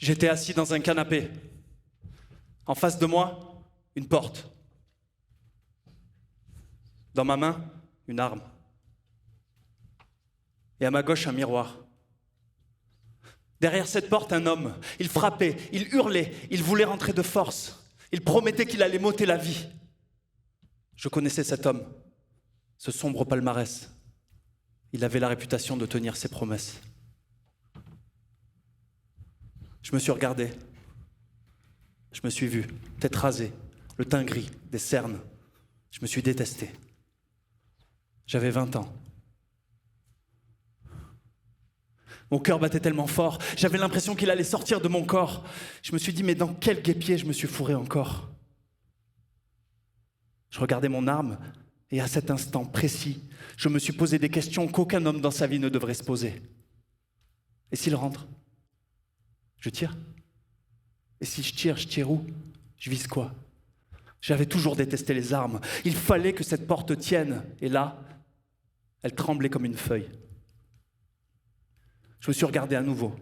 J'étais assis dans un canapé. En face de moi, une porte. Dans ma main, une arme. Et à ma gauche, un miroir. Derrière cette porte, un homme. Il frappait, il hurlait, il voulait rentrer de force. Il promettait qu'il allait m'ôter la vie. Je connaissais cet homme, ce sombre palmarès. Il avait la réputation de tenir ses promesses. Je me suis regardé. Je me suis vu, tête rasée, le teint gris, des cernes. Je me suis détesté. J'avais 20 ans. Mon cœur battait tellement fort, j'avais l'impression qu'il allait sortir de mon corps. Je me suis dit, mais dans quel guêpier je me suis fourré encore? Je regardais mon arme, et à cet instant précis, je me suis posé des questions qu'aucun homme dans sa vie ne devrait se poser. Et s'il rentre? Je tire? Et si je tire où? Je vise quoi? J'avais toujours détesté les armes. Il fallait que cette porte tienne. Et là, elle tremblait comme une feuille. Je me suis regardé à nouveau.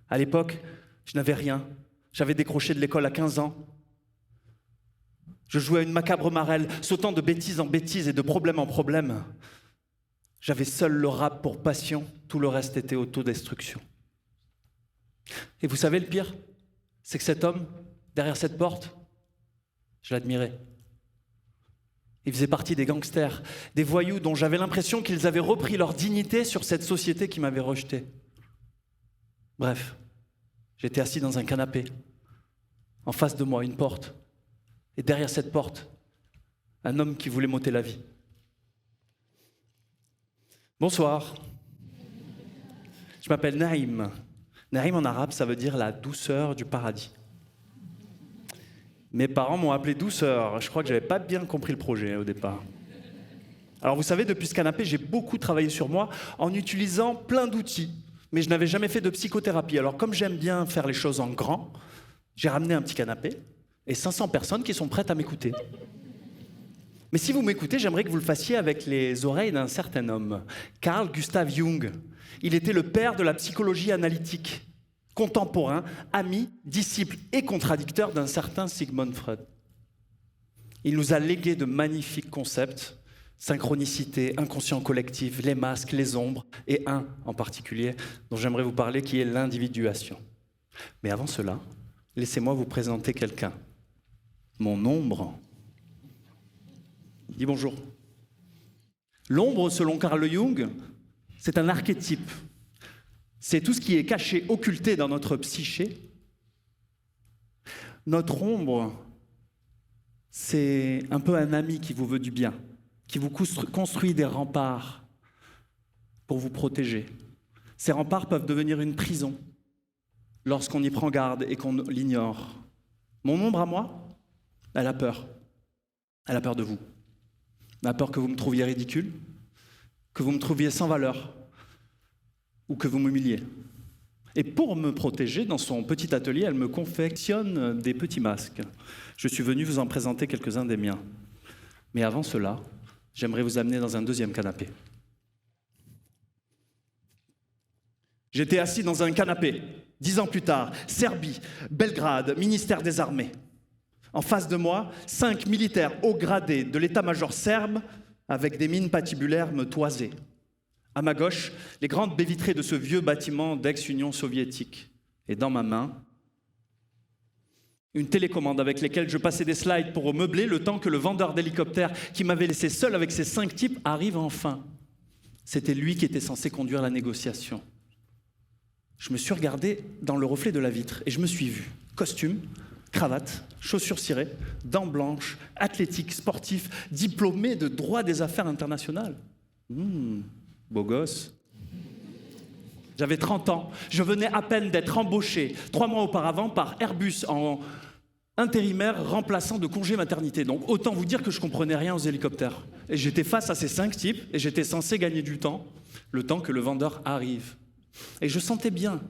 À l'époque, je n'avais rien. J'avais décroché de l'école à 15 ans. Je jouais à une macabre marelle, sautant de bêtise en bêtise et de problème en problème. J'avais seul le rap pour passion, tout le reste était autodestruction. Et vous savez le pire? C'est que cet homme, derrière cette porte, je l'admirais. Il faisait partie des gangsters, des voyous dont j'avais l'impression qu'ils avaient repris leur dignité sur cette société qui m'avait rejeté. Bref, j'étais assis dans un canapé. En face de moi, une porte. Et derrière cette porte, un homme qui voulait m'ôter la vie. Bonsoir. Je m'appelle Naïm. Naïm en arabe, ça veut dire la douceur du paradis. Mes parents m'ont appelé douceur. Je crois que j'avais pas bien compris le projet au départ. Alors vous savez, depuis ce canapé, j'ai beaucoup travaillé sur moi en utilisant plein d'outils. Mais je n'avais jamais fait de psychothérapie. Alors comme j'aime bien faire les choses en grand, j'ai ramené un petit canapé et 500 personnes qui sont prêtes à m'écouter. Mais si vous m'écoutez, j'aimerais que vous le fassiez avec les oreilles d'un certain homme, Carl Gustav Jung. Il était le père de la psychologie analytique, contemporain, ami, disciple et contradicteur d'un certain Sigmund Freud. Il nous a légué de magnifiques concepts, synchronicité, inconscient collectif, les masques, les ombres, et un en particulier dont j'aimerais vous parler qui est l'individuation. Mais avant cela, laissez-moi vous présenter quelqu'un. Mon ombre. Dis bonjour. L'ombre, selon Carl Jung, c'est un archétype. C'est tout ce qui est caché, occulté dans notre psyché. Notre ombre, c'est un peu un ami qui vous veut du bien, qui vous construit des remparts pour vous protéger. Ces remparts peuvent devenir une prison lorsqu'on y prend garde et qu'on l'ignore. Mon ombre à moi, elle a peur. Elle a peur de vous. Elle a peur que vous me trouviez ridicule, que vous me trouviez sans valeur, ou que vous m'humiliez. Et pour me protéger, dans son petit atelier, elle me confectionne des petits masques. Je suis venu vous en présenter quelques-uns des miens. Mais avant cela, j'aimerais vous amener dans un deuxième canapé. J'étais assis dans un canapé, 10 ans plus tard, Serbie, Belgrade, ministère des Armées. En face de moi, 5 militaires haut gradés de l'état-major serbe avec des mines patibulaires me toisaient. À ma gauche, les grandes baies vitrées de ce vieux bâtiment d'ex-Union soviétique. Et dans ma main, une télécommande avec laquelle je passais des slides pour meubler le temps que le vendeur d'hélicoptère qui m'avait laissé seul avec ces 5 types arrive enfin. C'était lui qui était censé conduire la négociation. Je me suis regardé dans le reflet de la vitre et je me suis vu. Costume, cravate, chaussures cirées, dents blanches, athlétique, sportif, diplômé de droit des affaires internationales. Beau gosse. J'avais 30 ans. Je venais à peine d'être embauché 3 mois auparavant par Airbus en intérimaire remplaçant de congé maternité. Donc autant vous dire que je comprenais rien aux hélicoptères. Et j'étais face à ces 5 types et j'étais censé gagner du temps, le temps que le vendeur arrive. Et je sentais bien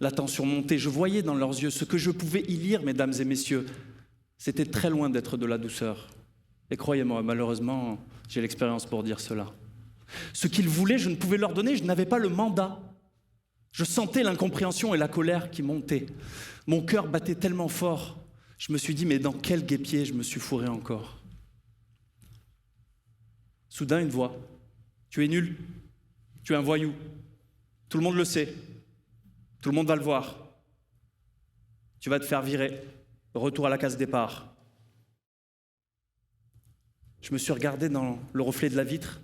la tension monter. Je voyais dans leurs yeux ce que je pouvais y lire, mesdames et messieurs. C'était très loin d'être de la douceur. Et croyez-moi, malheureusement, j'ai l'expérience pour dire cela. Ce qu'ils voulaient, je ne pouvais leur donner, je n'avais pas le mandat. Je sentais l'incompréhension et la colère qui montaient. Mon cœur battait tellement fort. Je me suis dit, mais dans quel guêpier je me suis fourré encore? Soudain, une voix. Tu es nul. Tu es un voyou. Tout le monde le sait. Tout le monde va le voir. Tu vas te faire virer. Retour à la case départ. Je me suis regardé dans le reflet de la vitre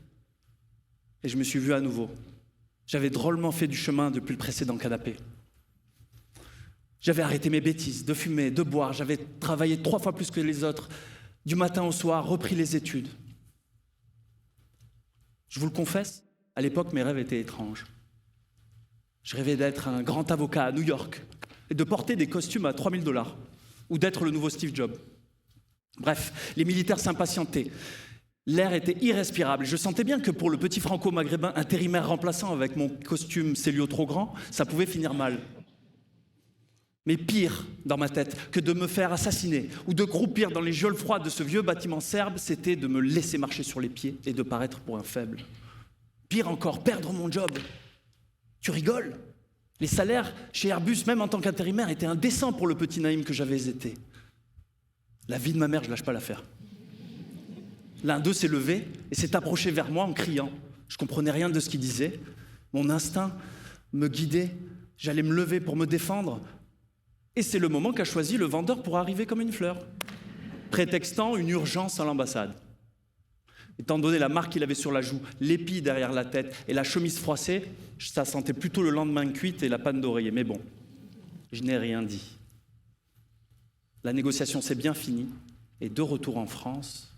et je me suis vu à nouveau. J'avais drôlement fait du chemin depuis le précédent canapé. J'avais arrêté mes bêtises, de fumer, de boire. J'avais travaillé 3 fois plus que les autres, du matin au soir, repris les études. Je vous le confesse, à l'époque, mes rêves étaient étranges. Je rêvais d'être un grand avocat à New York et de porter des costumes à $3000 ou d'être le nouveau Steve Jobs. Bref, les militaires s'impatientaient. L'air était irrespirable. Je sentais bien que pour le petit franco-maghrébin intérimaire remplaçant avec mon costume Célio trop grand, ça pouvait finir mal. Mais pire, dans ma tête, que de me faire assassiner ou de croupir dans les geôles froides de ce vieux bâtiment serbe, c'était de me laisser marcher sur les pieds et de paraître pour un faible. Pire encore, perdre mon job. Tu rigoles? Les salaires chez Airbus, même en tant qu'intérimaire, étaient indécents pour le petit naïm que j'avais été. La vie de ma mère, je lâche pas l'affaire. L'un d'eux s'est levé et s'est approché vers moi en criant. Je comprenais rien de ce qu'il disait. Mon instinct me guidait. J'allais me lever pour me défendre. Et c'est le moment qu'a choisi le vendeur pour arriver comme une fleur, prétextant une urgence à l'ambassade. Étant donné la marque qu'il avait sur la joue, l'épi derrière la tête et la chemise froissée, ça sentait plutôt le lendemain cuite et la panne d'oreiller. Mais bon, je n'ai rien dit. La négociation s'est bien finie, et de retour en France,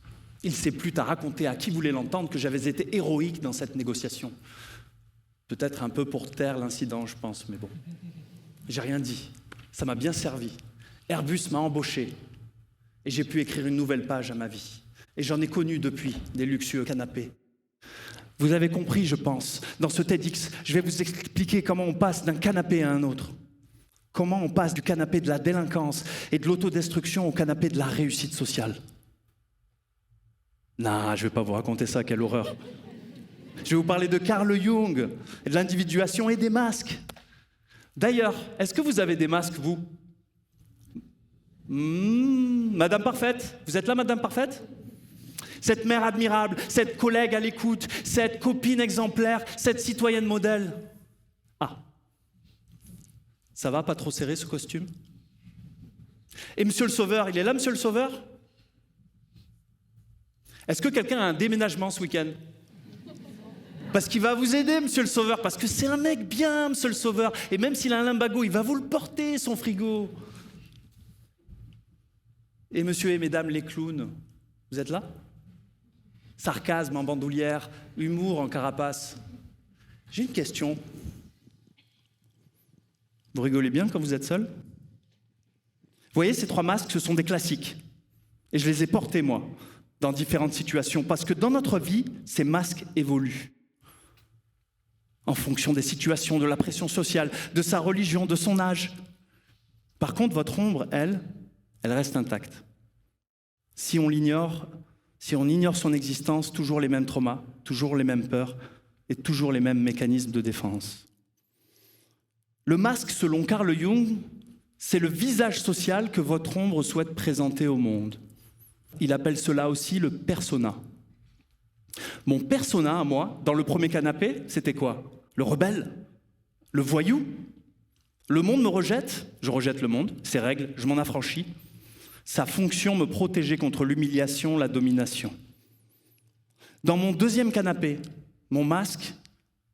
il s'est plu à raconter à qui voulait l'entendre que j'avais été héroïque dans cette négociation. Peut-être un peu pour taire l'incident, je pense, mais bon. J'ai rien dit. Ça m'a bien servi. Airbus m'a embauché, et j'ai pu écrire une nouvelle page à ma vie. Et j'en ai connu depuis des luxueux canapés. Vous avez compris, je pense. Dans ce TEDx, je vais vous expliquer comment on passe d'un canapé à un autre. Comment on passe du canapé de la délinquance et de l'autodestruction au canapé de la réussite sociale. Non, je ne vais pas vous raconter ça, quelle horreur. Je vais vous parler de Carl Jung, et de l'individuation et des masques. D'ailleurs, est-ce que vous avez des masques, vous? Madame Parfaite, vous êtes là, Madame Parfaite? Cette mère admirable, cette collègue à l'écoute, cette copine exemplaire, cette citoyenne modèle. Ah, ça va, pas trop serré ce costume? Et Monsieur le Sauveur, il est là, Monsieur le Sauveur? Est-ce que quelqu'un a un déménagement ce week-end? Parce qu'il va vous aider, Monsieur le Sauveur, parce que c'est un mec bien, Monsieur le Sauveur. Et même s'il a un lumbago, il va vous le porter, son frigo. Et Monsieur et Mesdames les clowns, vous êtes là? Sarcasme en bandoulière, humour en carapace. J'ai une question. Vous rigolez bien quand vous êtes seul? Vous voyez, ces 3 masques, ce sont des classiques. Et je les ai portés, moi, dans différentes situations. Parce que dans notre vie, ces masques évoluent. En fonction des situations, de la pression sociale, de sa religion, de son âge. Par contre, votre ombre, elle reste intacte. Si on ignore son existence, toujours les mêmes traumas, toujours les mêmes peurs et toujours les mêmes mécanismes de défense. Le masque, selon Carl Jung, c'est le visage social que votre ombre souhaite présenter au monde. Il appelle cela aussi le persona. Mon persona, à moi, dans le premier canapé, c'était quoi? Le rebelle? Le voyou? Le monde me rejette? Je rejette le monde, ses règles, je m'en affranchis. Sa fonction, me protéger contre l'humiliation, la domination. Dans mon deuxième canapé, mon masque,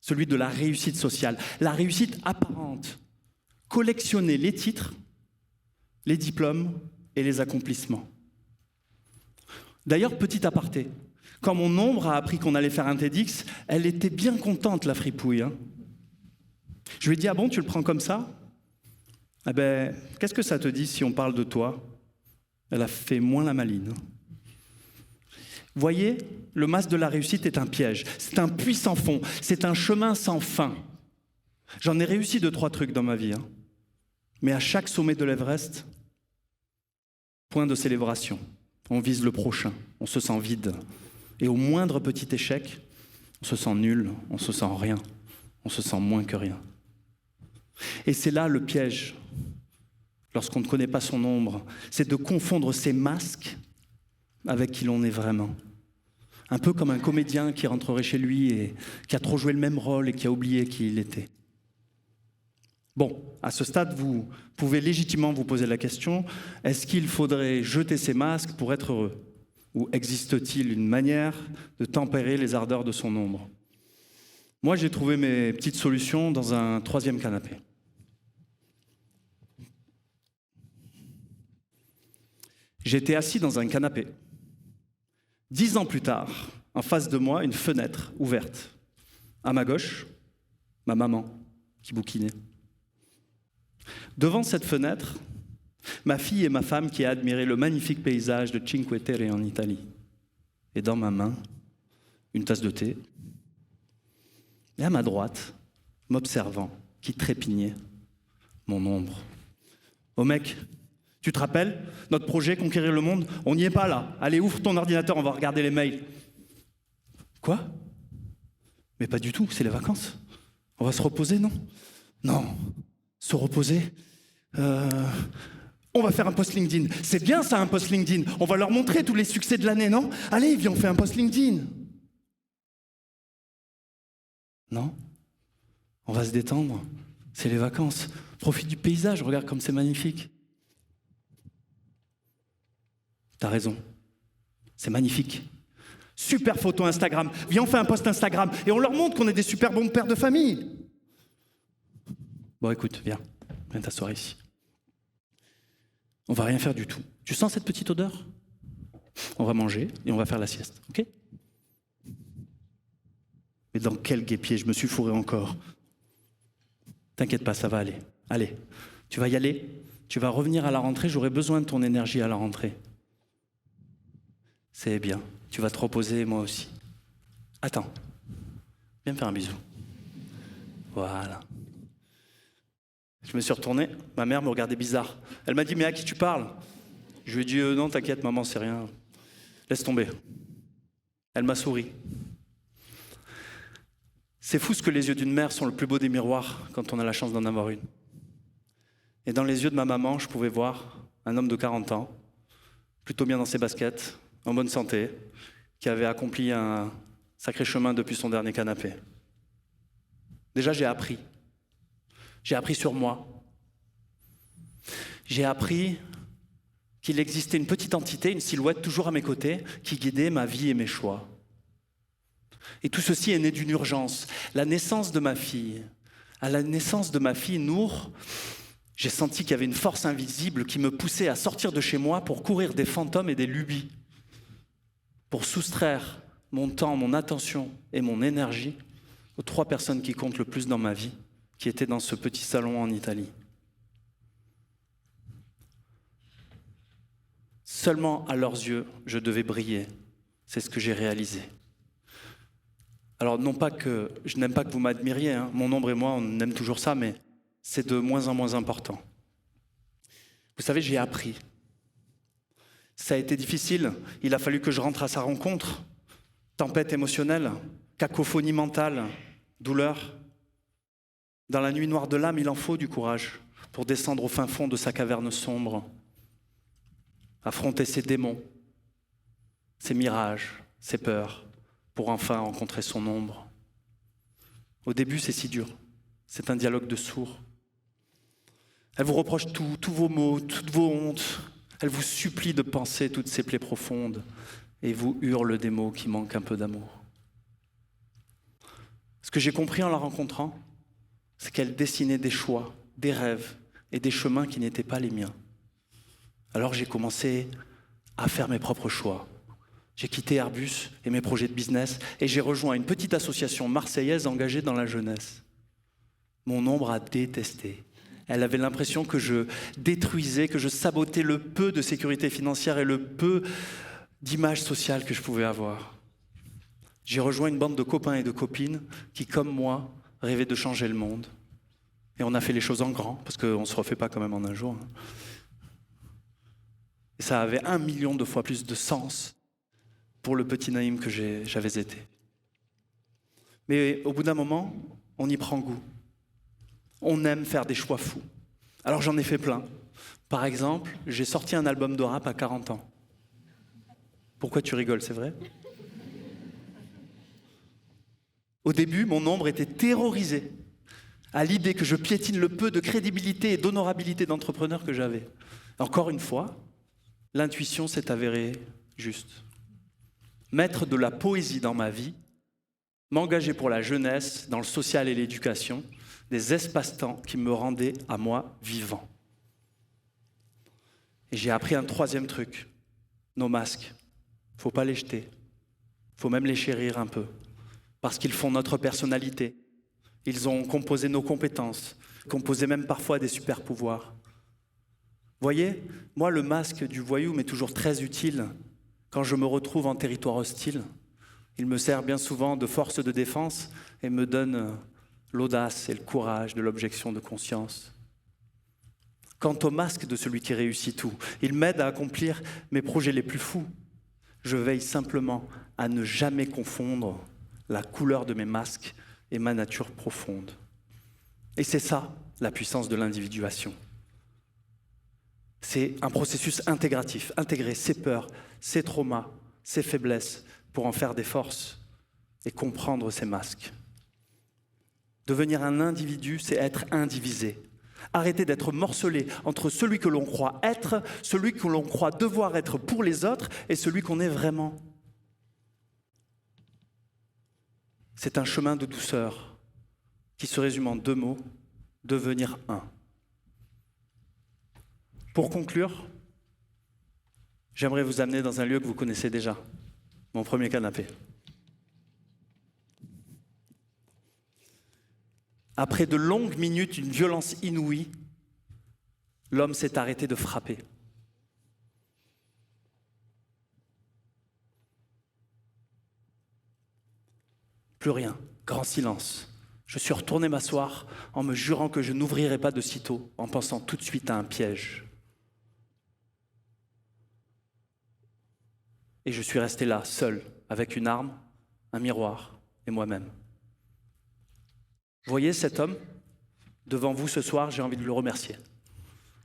celui de la réussite sociale, la réussite apparente, collectionner les titres, les diplômes et les accomplissements. D'ailleurs, petit aparté, quand mon ombre a appris qu'on allait faire un TEDx, elle était bien contente, la fripouille. Hein. Je lui ai dit, ah bon, tu le prends comme ça? Ah ben, qu'est-ce que ça te dit si on parle de toi? Elle a fait moins la maline. Voyez, le masque de la réussite est un piège. C'est un puits sans fond. C'est un chemin sans fin. J'en ai réussi 2-3 trucs dans ma vie. Hein. Mais à chaque sommet de l'Everest, point de célébration. On vise le prochain. On se sent vide. Et au moindre petit échec, on se sent nul. On se sent rien. On se sent moins que rien. Et c'est là le piège, lorsqu'on ne connaît pas son ombre, c'est de confondre ses masques avec qui l'on est vraiment. Un peu comme un comédien qui rentrerait chez lui et qui a trop joué le même rôle et qui a oublié qui il était. Bon, à ce stade, vous pouvez légitimement vous poser la question, est-ce qu'il faudrait jeter ses masques pour être heureux? Ou existe-t-il une manière de tempérer les ardeurs de son ombre? Moi, j'ai trouvé mes petites solutions dans un 3e canapé. J'étais assis dans un canapé. 10 ans plus tard, en face de moi, une fenêtre ouverte. À ma gauche, ma maman qui bouquinait. Devant cette fenêtre, ma fille et ma femme qui a admiré le magnifique paysage de Cinque Terre en Italie. Et dans ma main, une tasse de thé. Et à ma droite, m'observant, qui trépignait, mon ombre. Oh mec, tu te rappelles, notre projet Conquérir le monde, on n'y est pas là. Allez, ouvre ton ordinateur, on va regarder les mails. Quoi? Mais pas du tout, c'est les vacances. On va se reposer, non? Non, se reposer. On va faire un post LinkedIn. C'est bien ça, un post LinkedIn. On va leur montrer tous les succès de l'année, non? Allez, viens, on fait un post LinkedIn. Non? On va se détendre. C'est les vacances. Profite du paysage, regarde comme c'est magnifique. T'as raison. C'est magnifique. Super photo Instagram. Viens, on fait un post Instagram. Et on leur montre qu'on est des super bons pères de famille. Bon, écoute, viens t'asseoir ici. On va rien faire du tout. Tu sens cette petite odeur? On va manger et on va faire la sieste, ok? Mais dans quel guêpier je me suis fourré encore? T'inquiète pas, ça va aller. Allez, tu vas y aller, tu vas revenir à la rentrée, j'aurai besoin de ton énergie à la rentrée. C'est bien, tu vas te reposer, moi aussi. Attends, viens me faire un bisou. Voilà. Je me suis retourné, ma mère me regardait bizarre. Elle m'a dit, mais à qui tu parles? Je lui ai dit, non, t'inquiète, maman, c'est rien. Laisse tomber. Elle m'a souri. C'est fou ce que les yeux d'une mère sont le plus beau des miroirs quand on a la chance d'en avoir une. Et dans les yeux de ma maman, je pouvais voir un homme de 40 ans, plutôt bien dans ses baskets, en bonne santé, qui avait accompli un sacré chemin depuis son dernier canapé. Déjà, j'ai appris. J'ai appris sur moi. J'ai appris qu'il existait une petite entité, une silhouette toujours à mes côtés, qui guidait ma vie et mes choix. Et tout ceci est né d'une urgence. La naissance de ma fille. À la naissance de ma fille, Nour, j'ai senti qu'il y avait une force invisible qui me poussait à sortir de chez moi pour courir des fantômes et des lubies, pour soustraire mon temps, mon attention et mon énergie aux 3 personnes qui comptent le plus dans ma vie, qui étaient dans ce petit salon en Italie. Seulement à leurs yeux, je devais briller. C'est ce que j'ai réalisé. Alors non pas que je n'aime pas que vous m'admiriez, hein. Mon ombre et moi, on aime toujours ça, mais c'est de moins en moins important. Vous savez, j'ai appris. Ça a été difficile, il a fallu que je rentre à sa rencontre. Tempête émotionnelle, cacophonie mentale, douleur. Dans la nuit noire de l'âme, il en faut du courage pour descendre au fin fond de sa caverne sombre, affronter ses démons, ses mirages, ses peurs, pour enfin rencontrer son ombre. Au début, c'est si dur. C'est un dialogue de sourds. Elle vous reproche tout, tous vos maux, toutes vos hontes. Elle vous supplie de penser toutes ces plaies profondes et vous hurle des mots qui manquent un peu d'amour. Ce que j'ai compris en la rencontrant, c'est qu'elle dessinait des choix, des rêves et des chemins qui n'étaient pas les miens. Alors j'ai commencé à faire mes propres choix. J'ai quitté Airbus et mes projets de business et j'ai rejoint une petite association marseillaise engagée dans la jeunesse. Mon ombre a détesté. Elle avait l'impression que je détruisais, que je sabotais le peu de sécurité financière et le peu d'image sociale que je pouvais avoir. J'ai rejoint une bande de copains et de copines qui, comme moi, rêvaient de changer le monde. Et on a fait les choses en grand, parce qu'on ne se refait pas quand même en un jour. Et ça avait 1 million de fois plus de sens pour le petit Naïm que j'avais été. Mais au bout d'un moment, on y prend goût. On aime faire des choix fous. Alors j'en ai fait plein. Par exemple, j'ai sorti un album de rap à 40 ans. Pourquoi tu rigoles, c'est vrai? Au début, mon ombre était terrorisée à l'idée que je piétine le peu de crédibilité et d'honorabilité d'entrepreneur que j'avais. Encore une fois, l'intuition s'est avérée juste. Mettre de la poésie dans ma vie, m'engager pour la jeunesse, dans le social et l'éducation, des espaces-temps qui me rendaient à moi vivant. Et j'ai appris un troisième truc, nos masques. Faut pas les jeter, faut même les chérir un peu, parce qu'ils font notre personnalité. Ils ont composé nos compétences, composé même parfois des super-pouvoirs. Voyez, moi le masque du voyou m'est toujours très utile quand je me retrouve en territoire hostile. Il me sert bien souvent de force de défense et me donne l'audace et le courage de l'objection de conscience. Quant au masque de celui qui réussit tout, il m'aide à accomplir mes projets les plus fous. Je veille simplement à ne jamais confondre la couleur de mes masques et ma nature profonde. Et c'est ça, la puissance de l'individuation. C'est un processus intégratif, intégrer ses peurs, ses traumas, ses faiblesses, pour en faire des forces et comprendre ses masques. Devenir un individu, c'est être indivisé. Arrêter d'être morcelé entre celui que l'on croit être, celui que l'on croit devoir être pour les autres et celui qu'on est vraiment. C'est un chemin de douceur qui se résume en 2 mots, devenir un. Pour conclure, j'aimerais vous amener dans un lieu que vous connaissez déjà, mon premier canapé. Après de longues minutes, d'une violence inouïe, l'homme s'est arrêté de frapper. Plus rien, grand silence. Je suis retourné m'asseoir en me jurant que je n'ouvrirais pas de sitôt, en pensant tout de suite à un piège. Et je suis resté là, seul, avec une arme, un miroir et moi-même. Voyez cet homme, devant vous ce soir, j'ai envie de le remercier.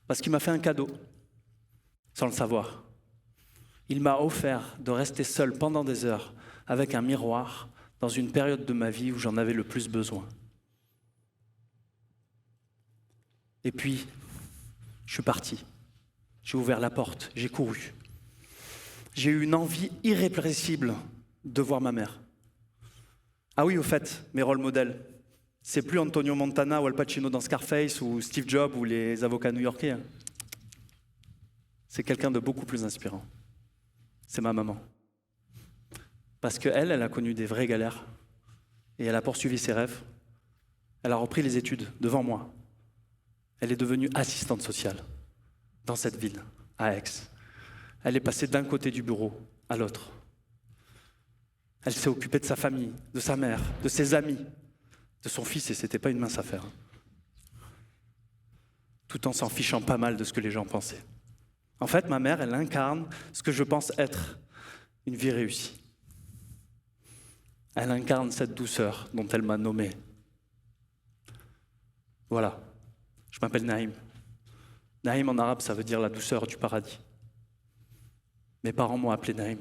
Parce qu'il m'a fait un cadeau, sans le savoir. Il m'a offert de rester seul pendant des heures avec un miroir dans une période de ma vie où j'en avais le plus besoin. Et puis, je suis parti. J'ai ouvert la porte, j'ai couru. J'ai eu une envie irrépressible de voir ma mère. Ah oui, au fait, mes rôles modèles. C'est plus Antonio Montana ou Al Pacino dans Scarface ou Steve Jobs ou les avocats new-yorkais. Hein. C'est quelqu'un de beaucoup plus inspirant. C'est ma maman. Parce qu'elle, elle a connu des vraies galères et elle a poursuivi ses rêves. Elle a repris les études devant moi. Elle est devenue assistante sociale dans cette ville, à Aix. Elle est passée d'un côté du bureau à l'autre. Elle s'est occupée de sa famille, de sa mère, de ses amis, de son fils, et c'était pas une mince affaire. Tout en s'en fichant pas mal de ce que les gens pensaient. En fait, ma mère, elle incarne ce que je pense être une vie réussie. Elle incarne cette douceur dont elle m'a nommé. Voilà, je m'appelle Naïm. Naïm en arabe, ça veut dire la douceur du paradis. Mes parents m'ont appelé Naïm.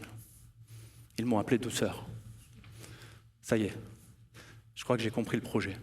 Ils m'ont appelé douceur. Ça y est, je crois que j'ai compris le projet.